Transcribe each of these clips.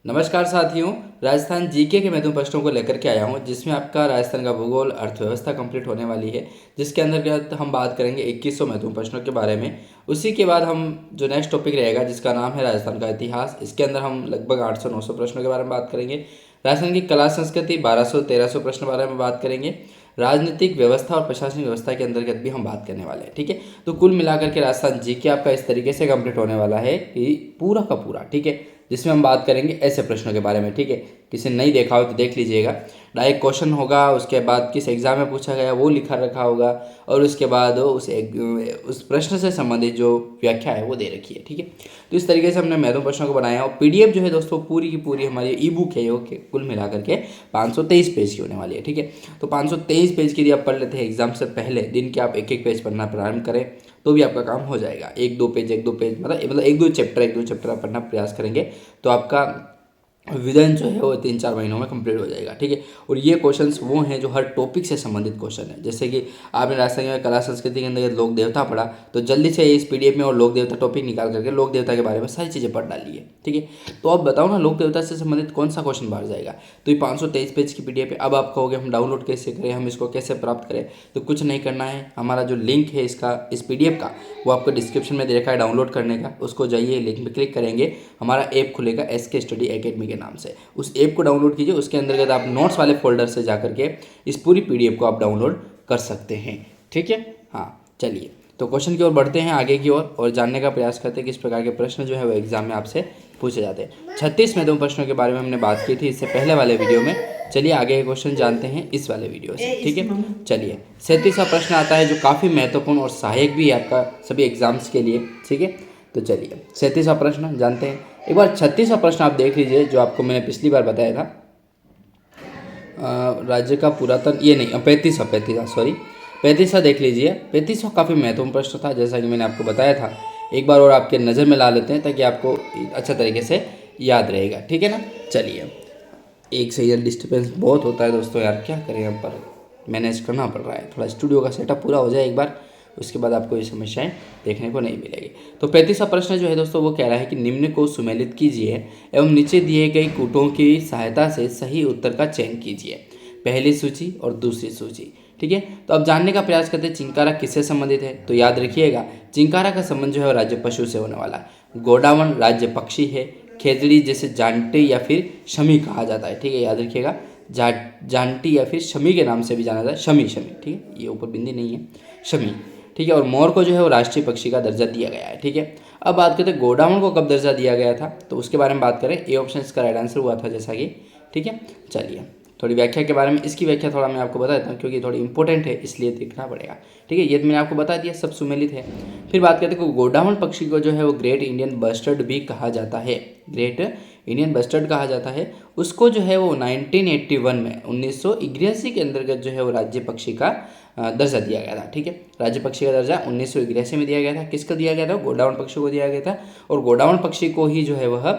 नमस्कार साथियों। राजस्थान जीके के महत्वपूर्ण प्रश्नों को लेकर के आया हूं, जिसमें आपका राजस्थान का भूगोल अर्थव्यवस्था कंप्लीट होने वाली है, जिसके अंतर्गत हम बात करेंगे 2100 महत्वपूर्ण प्रश्नों के बारे में। उसी के बाद हम जो नेक्स्ट टॉपिक रहेगा, जिसका नाम है राजस्थान का इतिहास, इसके अंदर हम लगभग 800-900 प्रश्नों के बारे में बात करेंगे। राजस्थान की कला संस्कृति 1200-1300 प्रश्न के बारे में बात करेंगे। राजनीतिक व्यवस्था और प्रशासनिक व्यवस्था के अंतर्गत भी हम बात करने वाले हैं। ठीक है, तो कुल मिलाकर के राजस्थान जीके आपका इस तरीके से कंप्लीट होने वाला है कि पूरा का पूरा, ठीक है, जिसमें हम बात करेंगे ऐसे प्रश्नों के बारे में। ठीक है, किसी ने नहीं देखा हो तो देख लीजिएगा। डायरेक्ट क्वेश्चन होगा, उसके बाद किस एग्जाम में पूछा गया वो लिखा रखा होगा, और उसके बाद उस प्रश्न से संबंधित जो व्याख्या है वो दे रखी है। ठीक है, तो इस तरीके से हमने महत्वपूर्ण प्रश्नों को बनाया। और पीडीएफ जो है दोस्तों पूरी की पूरी हमारी ई बुक है, वो कुल मिलाकर के 523 पेज की होने वाली है। ठीक है, तो 523 पेज की यदि आप पढ़ लेते हैं एग्जाम से पहले दिन के, आप एक एक पेज पढ़ना प्रारंभ करें तो भी आपका काम हो जाएगा। एक दो पेज मतलब एक दो चैप्टर आप पढ़ना प्रयास करेंगे तो आपका विजन जो है वो 3-4 महीनों में कंप्लीट हो जाएगा। ठीक है, और ये क्वेश्चंस वो हैं जो हर टॉपिक से संबंधित क्वेश्चन है। जैसे कि आपने राजस्थान में कला संस्कृति के अंदर लोक देवता पढ़ा, तो जल्दी से इस पीडीएफ में और लोक देवता टॉपिक निकाल करके लोक देवता के बारे में सारी चीज़ें पढ़ डाली है। ठीक है, तो अब बताओ ना लोक देवता से संबंधित कौन सा क्वेश्चन बाहर जाएगा। तो ये 523 पेज की पीडीएफ है। अब आप कहोगे हम डाउनलोड कैसे करें, हम इसको कैसे प्राप्त करें, तो कुछ नहीं करना है। हमारा जो लिंक है इस पीडीएफ का, वो आपको डिस्क्रिप्शन में दे रखा है डाउनलोड करने का। उसको जाइए, लिंक पर क्लिक करेंगे, हमारा ऐप खुलेगा SK स्टडी एकेडमी के नाम से। उस ऐप को डाउनलोड कीजिए, उसके अंतर्गत आप नोट्स वाले फोल्डर से जाकर के इस पूरी पीडीएफ को आप डाउनलोड कर सकते हैं। ठीक है, हाँ चलिए, तो क्वेश्चन की ओर बढ़ते हैं आगे की ओर और जानने का प्रयास करते हैं किस प्रकार के प्रश्न जो है वो एग्जाम में आपसे पूछे जाते हैं। 36 महत्वपूर्ण प्रश्नों के बारे में हमने बात की थी इससे पहले वाले वीडियो में। चलिए आगे के क्वेश्चन जानते हैं इस वाले वीडियो से। ठीक है, चलिए 37वां प्रश्न आता है जो काफ़ी महत्वपूर्ण और सहायक भी है आपका सभी एग्जाम्स के लिए। ठीक है, तो चलिए 37वां प्रश्न जानते हैं। एक बार 36वां प्रश्न आप देख लीजिए, जो आपको मैंने पिछली बार बताया था। राज्य का पुरातन, ये नहीं 35वां देख लीजिए। 35वां काफ़ी महत्वपूर्ण प्रश्न था, जैसा कि मैंने आपको बताया था। एक बार और आपके नज़र में ला लेते हैं ताकि आपको अच्छा तरीके से याद रहेगा। ठीक है ना, चलिए। एक सेकंड, डिस्टर्बेंस बहुत होता है दोस्तों, यार क्या करें, यहाँ पर मैनेज करना पड़ रहा है। थोड़ा स्टूडियो का सेटअप पूरा हो जाए एक बार, उसके बाद आपको ये समस्याएं देखने को नहीं मिलेगी। तो 35वां प्रश्न जो है दोस्तों वो कह रहा है कि निम्न को सुमेलित कीजिए एवं नीचे दिए गए कूटों की सहायता से सही उत्तर का चयन कीजिए। पहली सूची और दूसरी सूची। ठीक है, तो अब जानने का प्रयास करते हैं चिंकारा किससे संबंधित है। तो याद रखिएगा, चिंकारा का संबंध जो है राज्य पशु से होने वाला है। गोडावन राज्य पक्षी है। खेजड़ी जैसे जांटी या फिर शमी कहा जाता है। ठीक है, याद रखिएगा, जांटी या फिर शमी के नाम से भी जाना जाता है। शमी, ठीक है, ये ऊपर बिंदी नहीं है, शमी। ठीक है, और मोर को जो है वो राष्ट्रीय पक्षी का दर्जा दिया गया है। ठीक है, अब बात करते हैं गोडावन को कब दर्जा दिया गया था, तो उसके बारे में बात करें। ए ऑप्शन इसका राइट आंसर हुआ था, जैसा कि। ठीक है, चलिए थोड़ी व्याख्या के बारे में, इसकी व्याख्या थोड़ा मैं आपको बता देता हूँ क्योंकि थोड़ी इंपॉर्टेंट है, इसलिए देखना पड़ेगा। ठीक है, ये तो मैंने आपको बता दिया, सब सुमेलित है। फिर बात करते हैं कि गोडावन पक्षी को जो है वो ग्रेट इंडियन बस्टर्ड भी कहा जाता है। ग्रेट इंडियन बस्टर्ड कहा जाता है। उसको जो है वो 1981 में 1981 के अंतर्गत जो है वो राज्य पक्षी का दर्जा दिया गया था। ठीक है, राज्य पक्षी का दर्जा 1981 में दिया गया था। किसको दिया गया था? गोडावन पक्षी को दिया गया था। और गोडावन पक्षी को ही जो है वह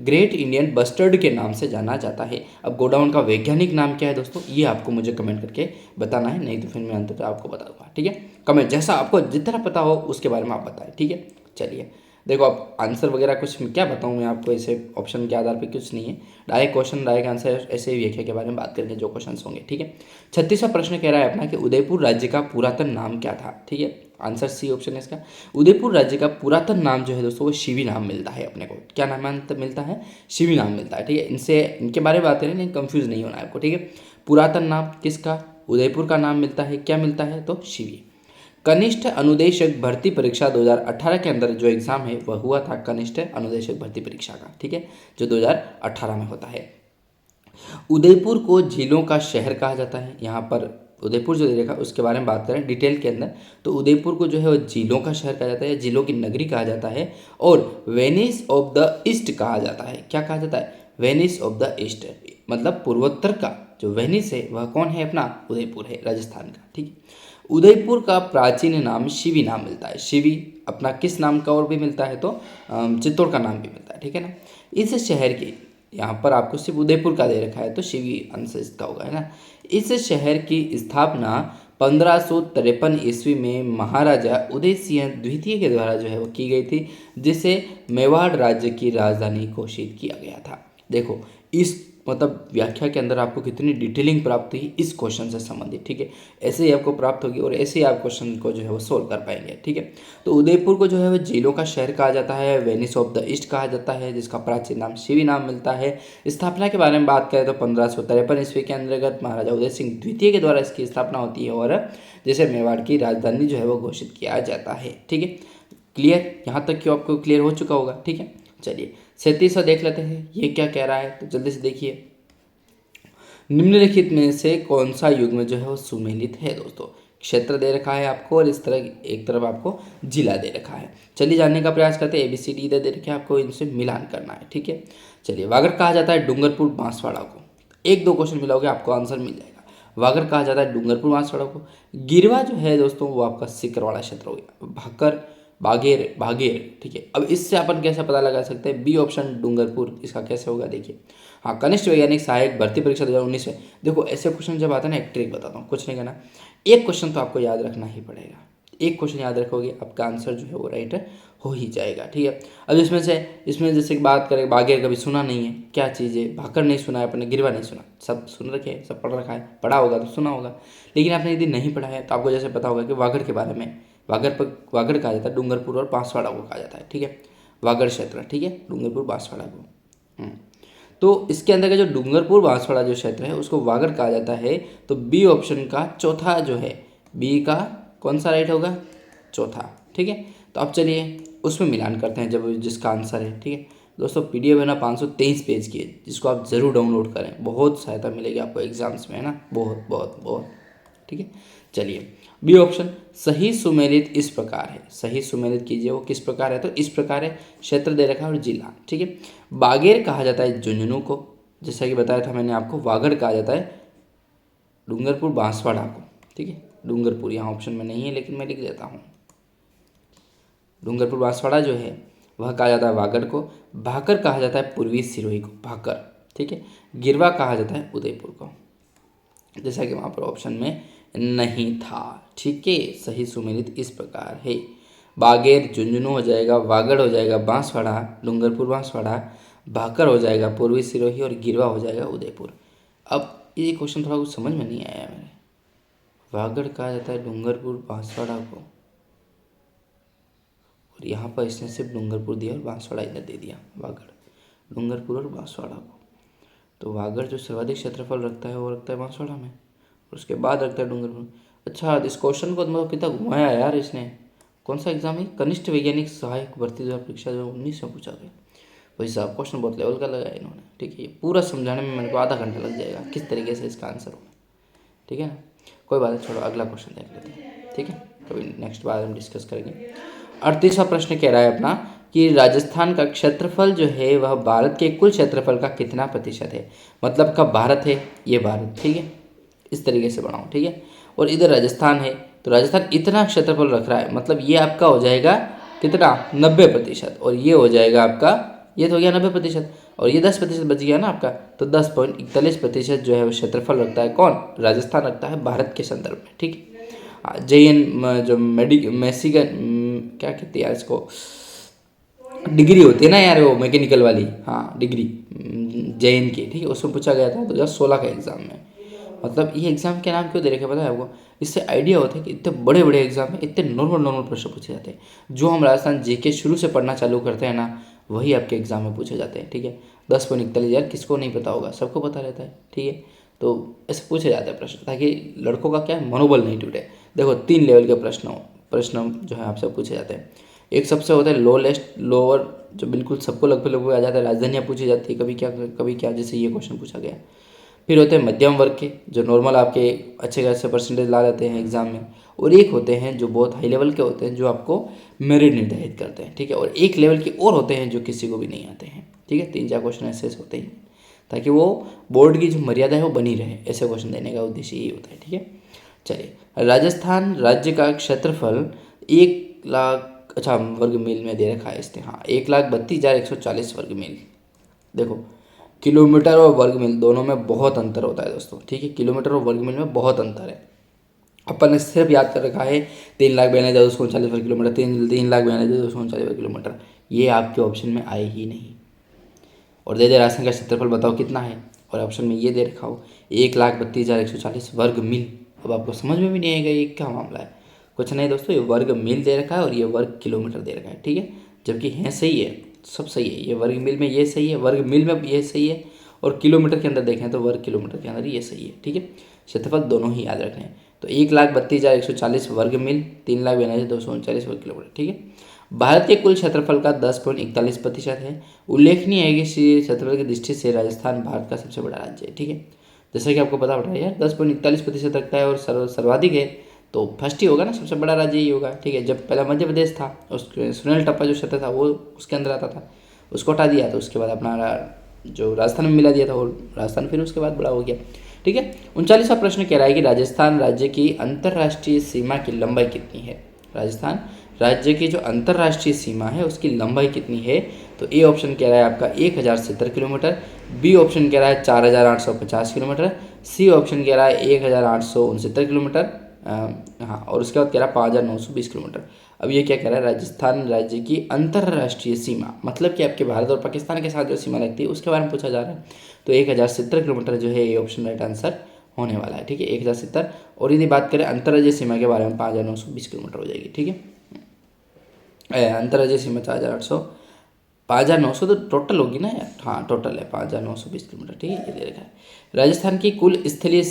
ग्रेट इंडियन बस्टर्ड के नाम से जाना जाता है। अब गोडावन का वैज्ञानिक नाम क्या है दोस्तों, ये आपको मुझे कमेंट करके बताना है, नहीं तो फिर मैं अंततः आपको बता दूंगा। ठीक है, कमेंट जैसा आपको जितना पता हो उसके बारे में आप बताएं। ठीक है, चलिए देखो, आप आंसर वगैरह कुछ क्या बताऊँ मैं आपको, ऐसे ऑप्शन के आधार पे कुछ नहीं है, डायरेक्ट क्वेश्चन डायरेक्ट आंसर, ऐसे ही व्याख्या के बारे में बात करेंगे जो क्वेश्चन होंगे। ठीक है, 36वां प्रश्न कह रहा है अपना कि उदयपुर राज्य का पुरातन नाम क्या था। ठीक है, आंसर सी ऑप्शन है इसका। उदयपुर राज्य का पुरातन नाम जो है दोस्तों वो शिवी नाम मिलता है अपने को। क्या नाम मिलता है? शिवी नाम मिलता है। ठीक है, इनके बारे में बात करें, लेकिन कंफ्यूज नहीं होना है आपको। ठीक है, पुरातन नाम किसका? उदयपुर का नाम मिलता है। क्या मिलता है? तो शिवी। कनिष्ठ अनुदेशक भर्ती परीक्षा 2018 के अंदर जो एग्जाम है वह हुआ था कनिष्ठ अनुदेशक भर्ती परीक्षा का। ठीक है, जो 2018 में होता है। उदयपुर को झीलों का शहर कहा जाता है। यहाँ पर उदयपुर जो देखा उसके बारे में बात करें डिटेल के अंदर, तो उदयपुर को जो है वो झीलों का शहर कहा जाता है, झीलों की नगरी कहा जाता है। और वेनिस ऑफ द ईस्ट कहा जाता है। क्या कहा जाता है? वेनिस ऑफ द ईस्ट, मतलब पूर्वोत्तर का जो वेनिस है वह कौन है? अपना उदयपुर है, राजस्थान का। ठीक है, उदयपुर का प्राचीन नाम शिवी नाम मिलता है। शिवी अपना किस नाम का और भी मिलता है? तो चित्तौड़ का नाम भी मिलता है। ठीक है ना, इस शहर की, यहाँ पर आपको सिर्फ उदयपुर का दे रखा है तो शिवी आंसर इसका होगा, है ना। इस शहर की स्थापना 1553 ईस्वी में महाराजा उदय सिंह द्वितीय के द्वारा जो है वो की गई थी, जिसे मेवाड़ राज्य की राजधानी घोषित किया गया था। देखो इस मतलब व्याख्या के अंदर आपको कितनी डिटेलिंग प्राप्त हुई इस क्वेश्चन से संबंधित, ठीक है। ऐसे ही आपको प्राप्त होगी और ऐसे ही आप क्वेश्चन को जो है वो सोल्व कर पाएंगे, ठीक है। तो उदयपुर को जो है वो झीलों का शहर कहा जाता है, वेनिस ऑफ द ईस्ट कहा जाता है, जिसका प्राचीन नाम शिवी नाम मिलता है। स्थापना के बारे में बात करें तो 1553 ईस्वी के अंतर्गत महाराजा उदय सिंह द्वितीय के द्वारा इसकी स्थापना होती है और जैसे मेवाड़ की राजधानी जो है वो घोषित किया जाता है, ठीक है। क्लियर, यहाँ तक क्यों आपको क्लियर हो चुका होगा, ठीक है। चलिए 37वां देख लेते हैं ये क्या कह रहा है, तो जल्दी से देखिए। निम्नलिखित में से कौन सा युग्म जो है वो सुमेलित है दोस्तों। क्षेत्र दे रखा है आपको और इस तरह एक तरफ आपको जिला दे रखा है। चलिए जानने का प्रयास करते हैं। ABCD दे रखे हैं आपको, इनसे मिलान करना है, ठीक है। चलिए वागड़ कहा जाता है डूंगरपुर बांसवाड़ा को। एक दो क्वेश्चन मिलाओगे आपको आंसर मिल जाएगा। वागड़ कहा जाता है डूंगरपुर बांसवाड़ा को। गिरवा जो है दोस्तों वो आपका सिकरवाड़ा क्षेत्र हो गया। भाकर बागेर बागेर, ठीक है। अब इससे अपन कैसे पता लगा सकते हैं, बी ऑप्शन डूंगरपुर, इसका कैसे होगा देखिए। हाँ, कनिष्ठ वैज्ञानिक सहायक भर्ती परीक्षा 2019 में। देखो ऐसे क्वेश्चन जब आता है ना, एक ट्रिक बताता हूँ, कुछ नहीं करना, एक क्वेश्चन तो आपको याद रखना ही पड़ेगा। एक क्वेश्चन याद रखोगे आपका आंसर जो है वो राइट हो ही जाएगा, ठीक है। अब इसमें जैसे बात करें, बागेर कभी सुना नहीं है, क्या चीज़ है, भाकर नहीं सुना है अपने, गिरवा नहीं सुना, सब सुन रखे हैं, सब पढ़ रखा है, पढ़ा होगा तो सुना होगा। लेकिन आपने यदि नहीं पढ़ा है तो आपको जैसे पता होगा कि वागड़ के बारे में, वागड़ कहा जाता है डूंगरपुर और बांसवाड़ा को कहा जाता है, ठीक है। वागड़ क्षेत्र, ठीक है, डूंगरपुर बांसवाड़ा को। तो इसके अंदर का जो डूंगरपुर बांसवाड़ा जो क्षेत्र है उसको वागड़ कहा जाता है। तो बी ऑप्शन का चौथा जो है, बी का कौन सा राइट होगा, चौथा, ठीक है। तो अब चलिए उसमें मिलान करते हैं जब जिसका आंसर है, ठीक है दोस्तों। PDF है ना 523 पेज की है, जिसको आप ज़रूर डाउनलोड करें, बहुत सहायता मिलेगी आपको एग्जाम्स में, है ना, बहुत बहुत बहुत, ठीक है। चलिए बी ऑप्शन सही सुमेलित इस प्रकार है, सही सुमेलित कीजिए, वो किस प्रकार है, तो इस प्रकार है, क्षेत्र दे रखा है और जिला, ठीक है। बागेर कहा जाता है झुंझुनू को, जैसा कि बताया था मैंने आपको। वागड़ कहा जाता है डूंगरपुर बांसवाड़ा को, ठीक है। डूंगरपुर यहाँ ऑप्शन में नहीं है लेकिन मैं लिख देता हूँ। डूंगरपुर बांसवाड़ा जो है वह कहा जाता है वागड़ को। भाकर कहा जाता है पूर्वी सिरोही को, भाकर, ठीक है। गिरवा कहा जाता है उदयपुर को, जैसा कि वहाँ पर ऑप्शन में नहीं था, ठीक है। सही सुमेलित इस प्रकार है। बागेर झुंझुनू हो जाएगा, वागड़ हो जाएगा बांसवाड़ा, डूंगरपुर बांसवाड़ा, भाकर हो जाएगा पूर्वी सिरोही और गिरवा हो जाएगा उदयपुर। अब ये क्वेश्चन थोड़ा कुछ समझ में नहीं आया मेरे। वागड़ कहा जाता है डूंगरपुर बांसवाड़ा को और यहाँ पर इसने सिर्फ डूंगरपुर दिया और बांसवाड़ा इधर दे दिया, वागड़ डूंगरपुर और बांसवाड़ा को। तो वागड़ जो सर्वाधिक क्षेत्रफल रखता है वो रखता है बांसवाड़ा में और उसके बाद रखता है डूंगरपुर। अच्छा, इस क्वेश्चन को मतलब कितना घुमाया यार इसने। कौन सा एग्जाम है, कनिष्ठ वैज्ञानिक सहायक भर्ती 2000 परीक्षा 2019 में पूछा गया। भाई साहब क्वेश्चन बहुत लेवल का लगाया इन्होंने, ठीक है। ये पूरा समझाने में मेरे को आधा घंटा लग जाएगा किस तरीके से इसका आंसर होगा, ठीक है ना। कोई बात नहीं, छोड़ो अगला क्वेश्चन देख लेते हैं, ठीक है। कभी नेक्स्ट बार हम डिस्कस करेंगे। 38वां प्रश्न कह रहा है अपना कि राजस्थान का क्षेत्रफल जो है वह भारत के कुल क्षेत्रफल का कितना प्रतिशत है। मतलब का भारत है, ये भारत, ठीक है, इस तरीके से बनाओ, ठीक है। और इधर राजस्थान है, तो राजस्थान इतना क्षेत्रफल रख रहा है, मतलब ये आपका हो जाएगा कितना, 90%, और ये हो जाएगा आपका, ये तो हो गया 90%, और ये 10% बच गया ना आपका, तो 10.41% जो है वो क्षेत्रफल रखता है कौन, राजस्थान रखता है भारत के संदर्भ में, ठीक है। JN जो मेसिगन क्या कहते हैं यार इसको, डिग्री होती है ना यार वो मैकेनिकल वाली, हाँ डिग्री, JN की, ठीक है, उसमें पूछा गया था 2016 का एग्जाम में। मतलब ये एग्जाम के नाम क्यों दे रखे पता है आपको, इससे आइडिया होता है कि इतने बड़े बड़े एग्जाम में इतने नॉर्मल प्रश्न पूछे जाते हैं। जो हम राजस्थान JK शुरू से पढ़ना चालू करते हैं ना, वही आपके एग्जाम में पूछे जाते हैं, ठीक है। 10.41 यार किसको नहीं पता होगा, सबको पता रहता है, ठीक है। तो ऐसे पूछे जाते हैं प्रश्न ताकि लड़कों का क्या है, मनोबल नहीं टूटे। देखो 3 लेवल के प्रश्न जो है आपसे पूछे जाते हैं। एक सबसे होता है लोअर, जो बिल्कुल सबको लगभग आ जाता है, राजधानियाँ पूछी जाती है कभी क्या, जैसे ये क्वेश्चन पूछा गया। फिर होते हैं मध्यम वर्ग के, जो नॉर्मल आपके अच्छे खासे परसेंटेज ला लेते हैं एग्जाम में, और एक होते हैं जो बहुत हाई लेवल के होते हैं, जो आपको मेरिट निर्धारित करते हैं, ठीक है। और एक लेवल के और होते हैं जो किसी को भी नहीं आते हैं, ठीक है। 3-4 क्वेश्चन ऐसे होते हैं ताकि वो बोर्ड की जो मर्यादा है वो बनी रहे, ऐसे क्वेश्चन देने का उद्देश्य यही होता है, ठीक है। चलिए राजस्थान राज्य का क्षेत्रफल 1 लाख, अच्छा वर्ग मील में दे रखा है इसने, हाँ 1,32,140 वर्ग मील। देखो किलोमीटर और वर्ग मील दोनों में बहुत अंतर होता है दोस्तों, ठीक है। किलोमीटर और वर्ग मील में बहुत अंतर है। अपन ने सिर्फ याद कर रखा है 3,42,239 वर्ग किलोमीटर, 3,42,239 वर्ग किलोमीटर, ये आपके ऑप्शन में आए ही नहीं। और दे राजस्थान का क्षेत्रफल बताओ कितना है, और ऑप्शन में ये दे रखा हो 1,32,140 वर्ग मील। अब आपको समझ में भी नहीं आएगा ये क्या मामला है। कुछ नहीं दोस्तों, ये वर्ग मील दे रखा है और ये वर्ग किलोमीटर दे रखा है, ठीक है। जबकि है सही है, सब सही है, ये वर्ग मील में ये सही है, वर्ग मील में ये सही है, और किलोमीटर के अंदर देखें तो वर्ग किलोमीटर के अंदर ये सही है, ठीक है। क्षेत्रफल दोनों ही याद रखने हैं। तो 1,32,140 वर्ग मील, 3,92,239 वर्ग किलोमीटर, ठीक है। भारत के कुल क्षेत्रफल का 10.41% है। उल्लेखनीय है कि इस क्षेत्रफल की दृष्टि से राजस्थान भारत का सबसे बड़ा राज्य है, ठीक है। जैसे कि आपको पता पड़ रहा है यार, 10.41% रखता है और सर्वाधिक है, तो फर्स्ट ही होगा ना, सबसे बड़ा राज्य ही होगा, ठीक है। जब पहला मध्य प्रदेश था, उस सुनील टप्पा जो क्षेत्र था वो उसके अंदर आता था, उसको हटा दिया, तो उसके बाद अपना जो राजस्थान में मिला दिया था, वो राजस्थान फिर उसके बाद बड़ा हो गया, ठीक है। 39वां प्रश्न कह रहा है कि राजस्थान राज्य की अंतर्राष्ट्रीय सीमा की लंबाई कितनी है। राजस्थान राज्य की जो अंतर्राष्ट्रीय सीमा है उसकी लंबाई कितनी है, तो ए ऑप्शन कह रहा है आपका 1070 किलोमीटर, बी ऑप्शन कह रहा है 4850 किलोमीटर, सी ऑप्शन कह रहा है 1869 किलोमीटर, हाँ, और उसके बाद कह रहा है 5920 किलोमीटर। अब ये क्या कह रहा है, राजस्थान राज्य की अंतर्राष्ट्रीय सीमा, मतलब कि आपके भारत और पाकिस्तान के साथ जो सीमा लगती है उसके बारे में पूछा जा रहा है। तो 1070 किलोमीटर जो है ये ऑप्शन राइट आंसर होने वाला है, ठीक है, 1070। और यदि बात करें अंतर्राज्यीय सीमा के बारे में 5920 किलोमीटर हो जाएगी, ठीक है। अंतर्राज्यीय सीमा 5,900 तो टोटल होगी ना यार, हाँ टोटल है 5,920 किलोमीटर, ठीक है, ये दे रखा है। राजस्थान की कुल स्थलीय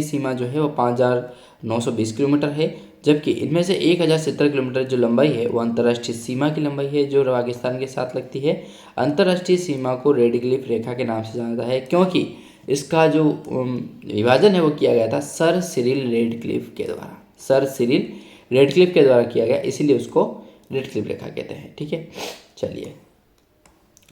सीमा जो है वो 5,920 किलोमीटर है, जबकि इनमें से 1,070 किलोमीटर जो लंबाई है वो अंतर्राष्ट्रीय सीमा की लंबाई है जो पाकिस्तान के साथ लगती है। अंतर्राष्ट्रीय सीमा को रेड क्लिफ रेखा के नाम से जाना जाता है क्योंकि इसका जो विभाजन है वो किया गया था सर सिरिल रेडक्लिफ के द्वारा, सर सिरिल रेडक्लिफ के द्वारा किया गया, इसीलिए उसको रेड क्लिफ रेखा कहते हैं, ठीक है। चलिए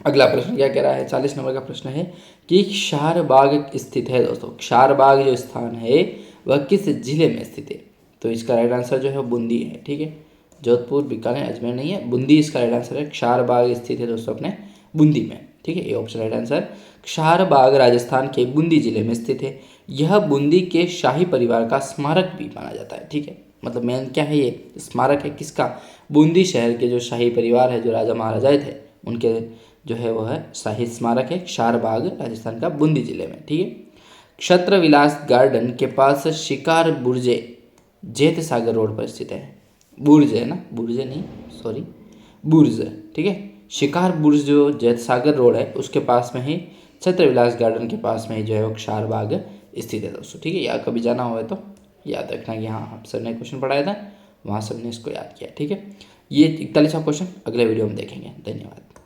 अगला प्रश्न क्या कह रहा है, 40 नंबर का प्रश्न है कि क्षारबाग स्थित है। दोस्तों क्षारबाग जो स्थान है वह किस जिले में स्थित है, तो इसका राइट आंसर जो है वो बूंदी है, ठीक है। जोधपुर बीकानेर अजमेर नहीं है, बूंदी इसका राइट आंसर है। क्षारबाग स्थित है दोस्तों अपने बूंदी में, ठीक है, ये ऑप्शन राइट आंसर। क्षारबाग राजस्थान के बूंदी जिले में स्थित है। यह बूंदी के शाही परिवार का स्मारक भी माना जाता है, ठीक है। मतलब मेन क्या है, ये स्मारक है किसका, बूंदी शहर के जो शाही परिवार है, जो राजा महाराजाए थे, उनके जो है वो है शाही स्मारक है क्षारबाग राजस्थान का बूंदी जिले में, ठीक है। क्षत्र विलास गार्डन के पास शिकार बुर्जे जेत सागर रोड पर स्थित है। बुर्ज है ना, बुर्जे नहीं, सॉरी, बुर्ज, ठीक है। शिकार बुर्ज जो जैत सागर रोड है उसके पास में ही छत्र विलास गार्डन के पास में ही जो है वो क्षारबाग स्थित है दोस्तों, ठीक है। या कभी जाना हो तो याद रखना कि हाँ आप सर ने क्वेश्चन पढ़ाया था, वहाँ सबने इसको याद किया, ठीक है। ये 41वां क्वेश्चन अगले वीडियो में देखेंगे। धन्यवाद।